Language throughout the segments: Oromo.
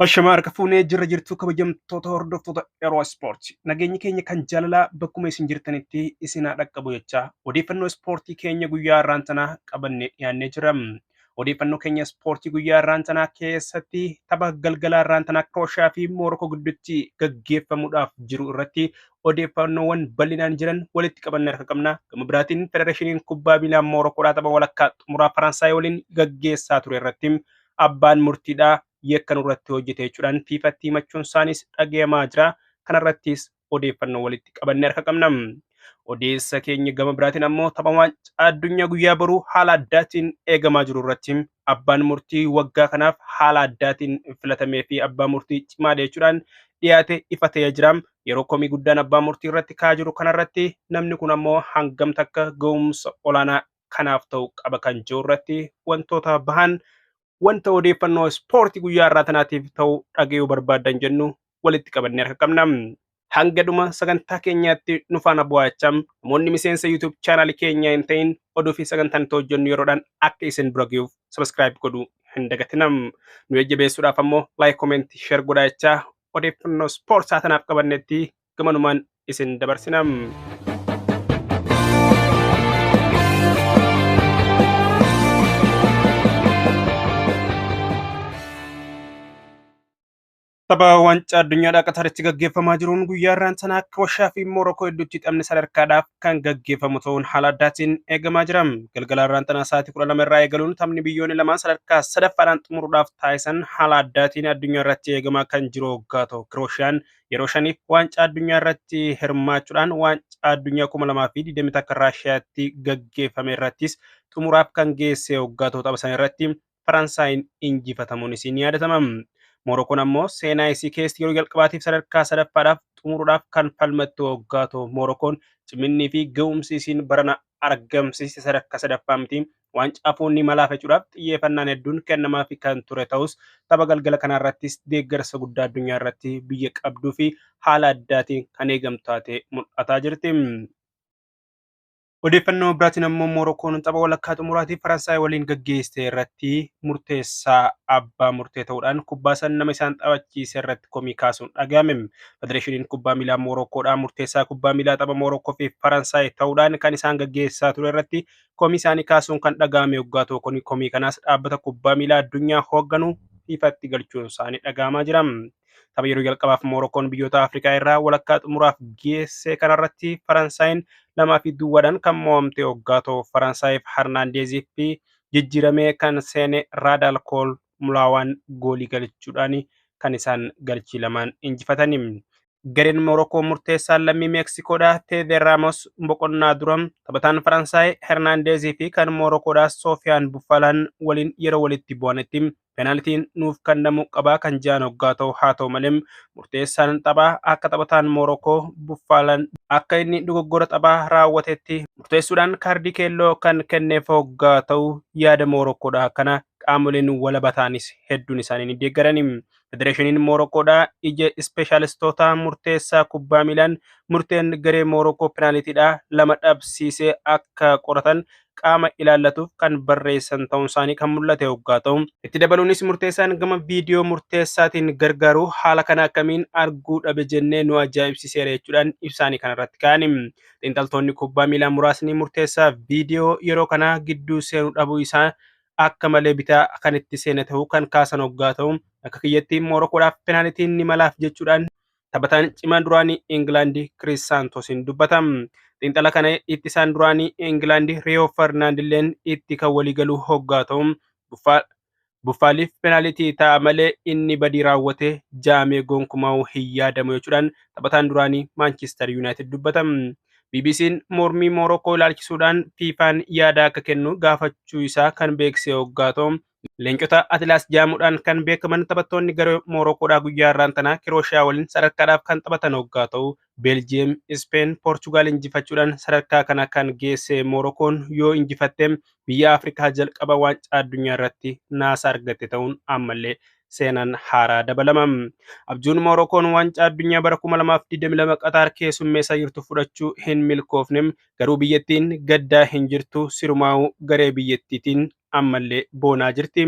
Ashamaa harka fuunee jirra jirtu kabajamtoota hordoftoota yeroo ispoortii. Nageenyi keenya kan jaalalaa bakkuma isin jirtanitti isin haa dhaqqabu jechaa odeeffannoo ispoortii keenya guyyaa har'aan tanaa qabannee dhiyaannee jira. Odeeffannoo keenya ispoortii guyyaa har'aan tanaa keessatti tapha galgalaa har'aan tanaa Krooshiyaa fi Moorokoo gidduutti gaggeeffamuudhaaf jiru irratti odeeffannoowwan bal'inaan jiran walitti qabannee harka qabna. Gama biraatiin Federeeshiniin Kubbaa Miilaa Moorokoodhaa tapha walakkaa xumuraa Faransaay waliin gaggeessaa ture irratti abbaan murtiidhaa yakkan irratti hojjete jechuudhaan fiifatti himachuun isaanis dhagayamaa jira. Kanarrattis odeeffannoo walitti qabannee harka qabna. Odeessa keenya gama biraatiin ammoo tapha waancaa addunyaa guyyaa boruu haala addaatiin eegamaa jiru irratti abbaan murtii waggaa kanaaf haala addaatiin filatamee fi abbaa murtii cimaadha jechuudhaan dhiyaate ifa ta'ee jira. Yeroo komii guddaan abbaa murtii irratti ka'aa jiru kanarratti namni kun ammoo hangam takka ga'umsa olaanaa kanaaf ta'u qaba kan jiru irratti wantoota bahan wanta odeeffannoo ispoortii guyyaa har'aa tanaatiif ta'u dhagayuu barbaadan jennu walitti qabannee harka qabna. Hanga dhuma sagantaa keenyaatti nu faana bu'aachaa namoonni miseensa YouTube chaanaalii keenya hin ta'in oduu fi sagantaan itti hojjennu yeroodhaan akka isin bira ga'uuf sabiskiraayib godhuu hin dagatinaa. Nu jajjabeessuudhaaf ammoo laayik, koomentii, sheer godhaa jechaa odeeffannoo ispoortii tanaaf qabannetti gamanumaan isin dabarsina. Tapha waancaa addunyaadhaa Qataritti gaggeeffamaa jiruun guyyaa har'aan tanaa Krooshiyaa fi Moorokoo gidduutti taphni sadarkaadhaaf kan gaggeeffamu ta'uun haala addaatiin eegamaa jira. Galgala har'aan tanaa sa'aatii 12 irraa eegaluun taphni biyyoonni lamaan sadarkaa sadaffaadhaan xumuruudhaaf taasisan haala addaatiin addunyaa irratti eegamaa kan jiru waggaa ta'u. Kirooshiyaan yeroo shaniif waancaa addunyaa irratti hirmaachuudhaan waancaa addunyaa 2020 akka Raashiyaatti gaggeeffame irrattis xumuraaf kan geesse waggaa ta'u. Tapha sana irratti Faransaayin injifatamuun isin yaadatama. Moorokoon ammoo seenaa isii keessatti yeroo jalqabaatiif sadarkaa sadaffaadhaaf xumuruudhaaf kan falmattu waggaa ta'u. Moorokoon ciminnii fi ga'umsi isiin barana argamsiiste sadarkaa sadaffaa miti. Waancaa fuunni malaaf jechuudhaaf xiyyeeffannaan hedduun kennamaaf kan ture ta'us tapha galgala kanarrattis deeggarsa guddaa addunyaa irratti biyya qabduu fi haala addaatiin kan eegamtu taatee mul'ataa jirti. Odeeffannoo biraatiin ammoo Moorokoon tapha walakkaa xumuraatiif Faransaay waliin gaggeessite irratti murteessaa abbaa murtee ta'uudhaan kubbaa san nama isaan taphachiise irratti komii kaasuun dhagahame. Federeeshiniin Kubbaa Miilaa Moorokoodhaa murteessaa kubbaa miilaa tapha Moorokoo fi Faransaay ta'uudhaan kan isaan gaggeessaa ture irratti komii isaanii kaasuun kan dhagahame waggaa tokko komii kanaas dhaabbata kubbaa miilaa addunyaa hoogganu fiifatti galchuun isaanii dhagahamaa jira. Tapha yeroo jalqabaaf Moorokoon biyyoota Afrikaa irraa walakkaa xumuraaf geesse kanarratti Faransaayinn 2-2 kan mo'amte waggaa ta'u. Faransaayif Hernaandeezii fi jijjiiramee kan seene Raadaal Kool Mulaawaan goolii galchuudhaan kan isaan galchii lamaan injifatani. Gareen Moorokoo murteessaan lammii Meeksikoodhaa Teevee Raamos boqonnaa dura taphataan Faransaay Hernaandeezii fi kan Moorokoodhaa Soofiyaan Buffalaan waliin yeroo walitti bu'anitti penaaltiin nuuf kennamu qabaa kan jedhan waggaa ta'u. Haa ta'u malee murteessaan taphaa akka taphataan Moorokoo Buffaalaan akka inni dogoggora taphaa raawwatetti murteessuudhaan kaardii keelloo kan kenneef waggaa ta'u. Yaada Moorokoodhaa kana qaamoleen walabataanis hedduun isaanii ni deeggarani. Federeeshiniin Moorokoodhaa ija ispeeshaalistoota murteessaa kubbaa miilaan murteen garee Moorokoo penaaliitiidhaa lama dhabsiisee akka qoratan qaama ilaallatuuf kan barreessan ta'uun isaanii kan mul'ate waggaa ta'u. Itti dabaluunis murteessaan gama viidiyoo murteessaatiin gargaaru haala kana akkamiin arguu dhabe jennee nu ajaa'ibsiiseera jechuudhaan ibsaanii kanarratti ka'ani. Xiinxaltoonni kubbaa miilaa muraasni murteessaa viidiyoo yeroo kana gidduu seenuu dhabuu isaa akka malee bitaa kan itti seene ta'uu kan kaasan waggaa ta'u. Akka kiyyatti Moorokoodhaaf penaalitiin ni malaaf jechuudhaan taphataan cimaan duraanii Ingilaandii Kiriis Saantoosiin dubbatam. Xiinxala kana itti isaan duraanii Ingilaandii Riyoo Fernaandilleen itti kan waliigaluu waggaa ta'u. Buffaaliif penaalitii ta'a malee inni badii raawwate jaamee gonkumaa hin yaadamu jechuudhaan taphataan duraanii Maanchister Yuunaayitid dubbatam. BBC'n mormii Moorokoo ilaalchisuudhaan fiifaan yaada akka kennu gaafachuu isaa kan beeksise waggaa ta'u. Leencota Atilaas jaamuudhaan kan beekaman taphattoonni garee Moorokoodhaa guyyaa har'aan tanaa Kirooshiyaa waliin sadarkaadhaaf kan taphatan waggaa ta'u. Beeljiyeem, Ispeen, Poorchugaal injifachuudhaan sadarkaa kana kan geesse Moorokoon yoo injifatte biyya Afrikaa jalqaba waancaa addunyaa irratti naasa argatte ta'uun ammallee seenaan haaraa dabalama. Abjuun Moorokoon waancaa addunyaa bara 2022 Qatar keessummeessaa jirtu fudhachuu hin milkoofne garuu biyyattiin gaddaa hin jirtu sirumaa'uu garee biyyattiitiin ammallee boonaa jirti.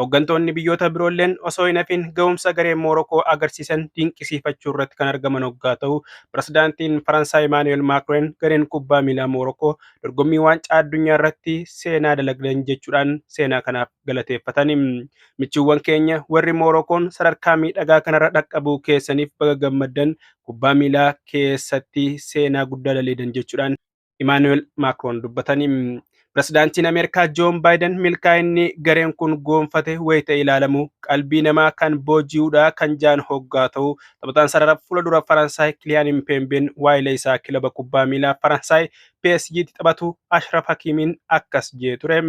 Hooggantoonni biyyoota biroolleen osoo hin hafin ga'umsa garee Moorokoo agarsiisan dinqisiifachuu irratti kan argaman hoggaa ta'u, pirezidaantiin Faransaay Imaanu'eel Maakiroon gareen kubbaa miilaa Moorokoo dorgommii waancaa addunyaa irratti seenaa dalagdan jechuudhaan seenaa kanaaf galateeffatan. Michuuwwan keenya warri Moorokoon sadarkaa miidhagaa kanarra dhaqqabuu keessaniif baga gammaddan kubbaa miilaa keessatti seenaa guddaa daleedan jechuudhaan Imaanu'eel Maakiroon dubbatanii. Pirezidaantiin Ameerikaa Joon Baayiden milkaa'inni gareen kun goonfate wayita ilaalamu qalbii namaa kan booji'uudha kan jaan hoggaa ta'u taphataan sarara fuuldura Faransaay Kiliyaan Mbappeen waa'ila isaa kilaba kubbaa miilaa Faransaay PSG'tti taphatu Ashraf Hakimiin akkas jee ture.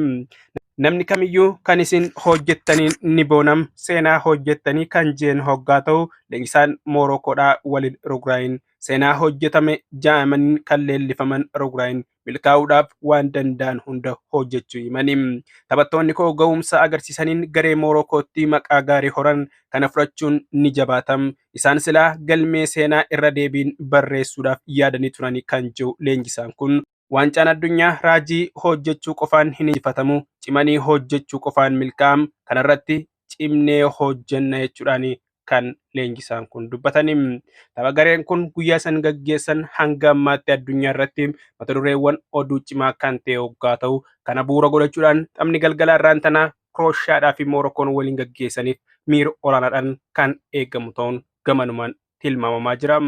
Namni kamiyyuu kan isin hojjettanii ni boonam seenaa hojjettanii kan jeen hoggaa ta'u leenjisaan Moorokoodhaa Waliid Regragui seenaa hojjetame jaamanii kan leellifaman Regragui milkaa'uudhaaf waan danda'an hunda hojjechuu himanii. Taphattoonni koo ga'umsa agarsiisaniin garee Moorokootti maqaa gaarii horan kana fudhachuun ni jabaatam. Isaan silaa galmee seenaa irra deebiin barreessuudhaaf yaadanii turanii kan jiru leenjisaan kun. Waancaan addunyaa raajii hojjechuu qofaan hin injifatamu cimanii hojjechuu qofaan milkaa'am kanarratti cimnee hojjenna jechuudhaan kan leenjisaan kun dubbatanii. Tapha gareen kun guyyaa san gaggeessan hanga ammaatti addunyaa irratti mata dureewwan oduu cimaa kan ta'e hoggaa ta'u kana bu'uura godhachuudhaan taphni galgalaa irraan tanaa Krooshiyaadhaa fi Moorokoon waliin gaggeessaniif miira olaanaadhaan kan eegamu ta'uun gamanumaan tilmaamamaa jira.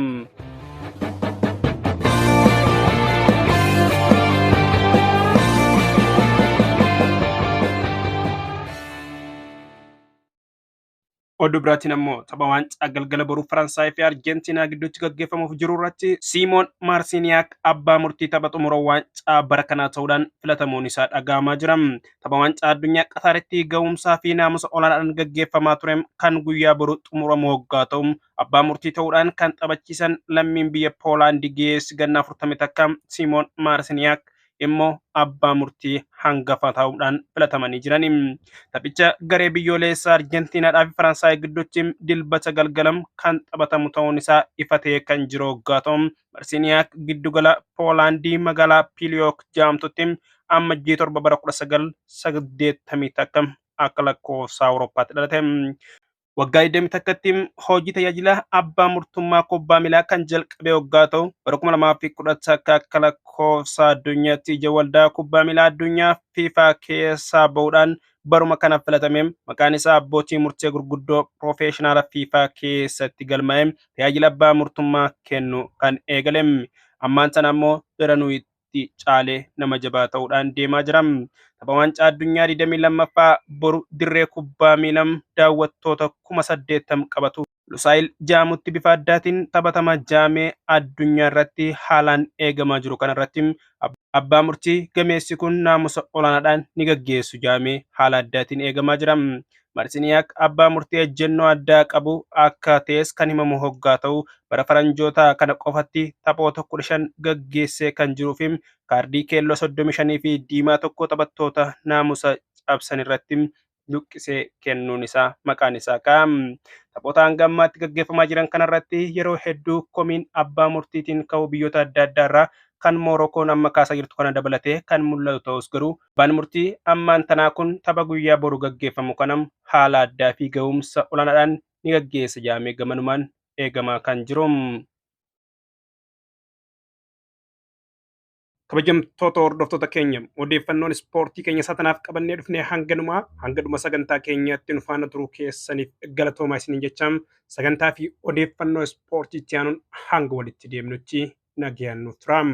Oduu biraatiin ammoo tapha waancaa galgala boruu Faransaay fi Arjentiinaa gidduutti gaggeeffamuuf jiru irratti Simoon Maarsiiniyaak abbaa murtii tapha xumura waancaa bara kanaa ta'uudhaan filatamuun isaa dhaga'amaa jira. Tapha waancaa addunyaa Qataaritti ga'umsaa fi naamusa olaanaadhaan gaggeeffamaa ture kan guyyaa boruu xumuramu hoggaa ta'u abbaa murtii ta'uudhaan kan taphachiisan lammiin biyya Poolaandii geessi ganna 40 takka Simoon Maarsiiniyaak immoo abbaa murtii hangafa ta'uudhaan filatamanii jiran. Taphicha garee biyyoolessaa Arjentiinaadhaa fi Faransaay gidduutti dilbata galgalam kan taphatamu ta'uun isaa ifatee kan jiru hoggaa ta'u Maarsiiniyaak giddugala Poolaandii magaalaa Piliyook jedhamtutti amajjii 7 bara 1980 takka akka lakkoofsa Awurooppaatti dhalate. Waggaa 20 takkatti hojii tajaajila abbaa murtummaa kubbaa miilaa kan jalqabe hoggaa ta'u bara 2010 akka lakkoofsa addunyaatti ija waldaa kubbaa miilaa addunyaa FIFA keessaa ba'uudhaan baruma kana filatame maqaan isaa abbootii murtee gurguddoo piroofeeshinaala FIFA keessatti galmaa'e tajaajila abbaa murtummaa kennu kan eegale. Ammaan sana ammoo daranuu itti caalee nama jabaa ta'uudhaan deemaa jira. Tapha waancaa addunyaa 22ffaa boru dirree kubbaa miilaa daawwattoota 80,000 qabatu. Lusaayil jaamutti bifa addaatiin taphatama jaamee addunyaa irratti haalaan eegamaa jiru kanarratti abbaa murtii gameessi kun naamusa olaanaadhaan ni gaggeessu jaamee haala addaatiin eegamaa jira. Maarsiiniyaak abbaa murtii ejjennoo addaa qabu akka ta'es kan himamu hoggaa ta'u bara faranjoota kana qofatti taphoota 15 gaggeessee kan jiruu fi kaardii keelloo 35 fi diimaa tokko taphattoota naamusa cabsan irratti luqqisee kennuun isaa maqaan isaa kaa'am. Taphoota hanga ammaatti gaggeeffamaa jiran kanarratti yeroo hedduu komiin abbaa murtiitiin ka'u biyyoota adda addaa irraa kan Moorokoon amma kaasaa jirtu kana dabalatee kan mul'atu ta'us garuu abbaan murtii ammaan tanaa kun tapha guyyaa boru gaggeeffamu kanam haala addaa fi ga'umsa olaanaadhaan ni gaggeessa jaamee gamanumaan eegamaa kan jiru. Kabajamtoota hordoftoota keenya odeeffannoon ispoortii keenya satanaaf qabannee dhufnee hanga dhuma sagantaa keenyaatti nu faana turuu keessaniif galatoomaa isiniin jechaan sagantaa fi odeeffannoo ispoortiitti aanuun hanga walitti deemnutti nagayaan nuuf turaa.